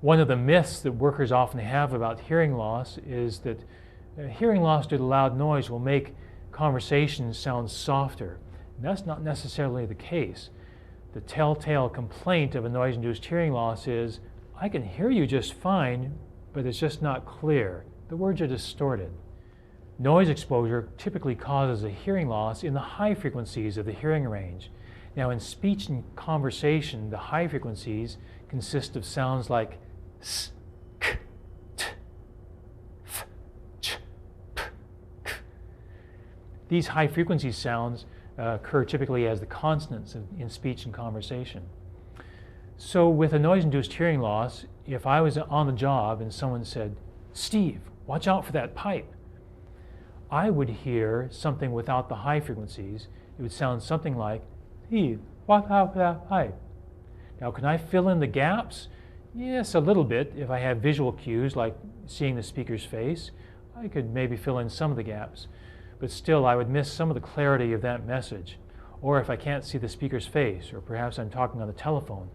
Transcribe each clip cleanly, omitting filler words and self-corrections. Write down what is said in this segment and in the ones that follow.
One of the myths that workers often have about hearing loss is that hearing loss due to loud noise will make conversations sound softer. And that's not necessarily the case. The telltale complaint of a noise-induced hearing loss is, I can hear you just fine, but it's just not clear. The words are distorted. Noise exposure typically causes a hearing loss in the high frequencies of the hearing range. Now, in speech and conversation, the high frequencies consist of sounds like s, k, t, f, ch, p, k. These high frequency sounds occur typically as the consonants in speech and conversation. So with a noise-induced hearing loss, if I was on the job and someone said, "Steve, watch out for that pipe," I would hear something without the high frequencies. It would sound something like, "Steve, watch out for that pipe." Now, can I fill in the gaps? Yes, a little bit. If I have visual cues like seeing the speaker's face, I could maybe fill in some of the gaps. But still, I would miss some of the clarity of that message. Or if I can't see the speaker's face, or perhaps I'm talking on the telephone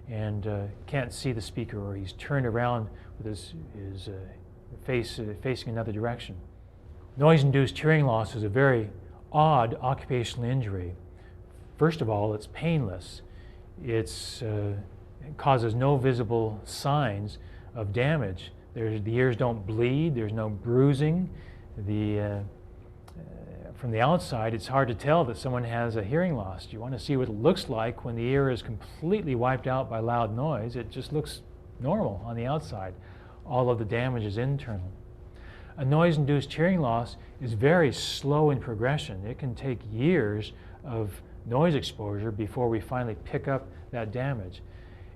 and can't see the speaker, or he's turned around with his face facing another direction. Noise-induced hearing loss is a very odd occupational injury. First of all, it's painless. It causes no visible signs of damage. The ears don't bleed, there's no bruising. From the outside, it's hard to tell that someone has a hearing loss. You want to see what it looks like when the ear is completely wiped out by loud noise. It just looks normal on the outside. All of the damage is internal. A noise-induced hearing loss is very slow in progression. It can take years of noise exposure before we finally pick up that damage.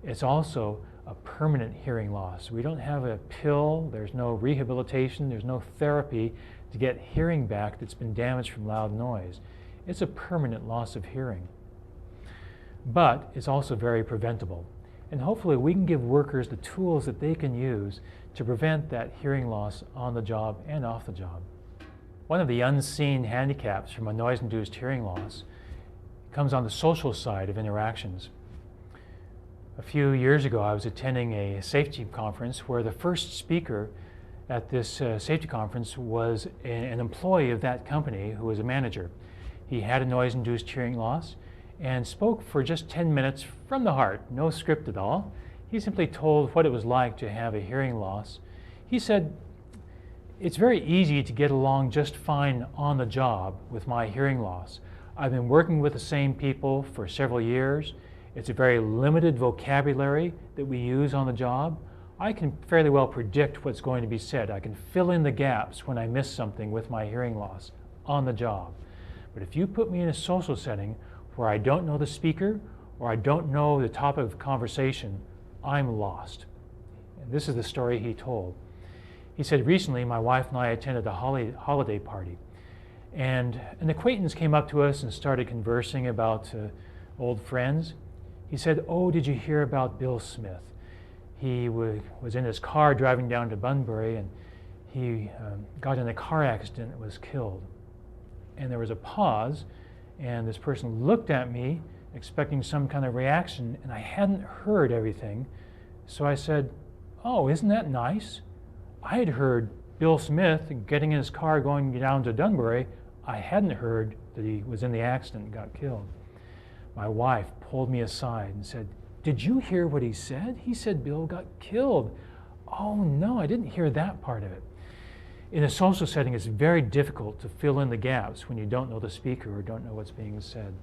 It's also a permanent hearing loss. We don't have a pill, there's no rehabilitation, there's no therapy to get hearing back that's been damaged from loud noise. It's a permanent loss of hearing. But it's also very preventable. And hopefully we can give workers the tools that they can use to prevent that hearing loss on the job and off the job. One of the unseen handicaps from a noise-induced hearing loss comes on the social side of interactions. A few years ago, I was attending a safety conference where the first speaker at this safety conference was an employee of that company who was a manager. He had a noise-induced hearing loss and spoke for just 10 minutes from the heart, no script at all. He simply told what it was like to have a hearing loss. He said, "It's very easy to get along just fine on the job with my hearing loss. I've been working with the same people for several years. It's a very limited vocabulary that we use on the job. I can fairly well predict what's going to be said. I can fill in the gaps when I miss something with my hearing loss on the job. But if you put me in a social setting where I don't know the speaker or I don't know the topic of conversation, I'm lost." And this is the story he told. He said, "Recently, my wife and I attended a holiday party, and an acquaintance came up to us and started conversing about old friends. He said, 'Oh, did you hear about Bill Smith? He was in his car driving down to Bunbury, and he got in a car accident and was killed.' And there was a pause, and this person looked at me expecting some kind of reaction, and I hadn't heard everything. So I said, 'Oh, isn't that nice?' I had heard Bill Smith getting in his car going down to Dunbury. I hadn't heard that he was in the accident and got killed." My wife pulled me aside and said, "Did you hear what he said? He said Bill got killed." "Oh no, I didn't hear that part of it." In a social setting, it's very difficult to fill in the gaps when you don't know the speaker or don't know what's being said.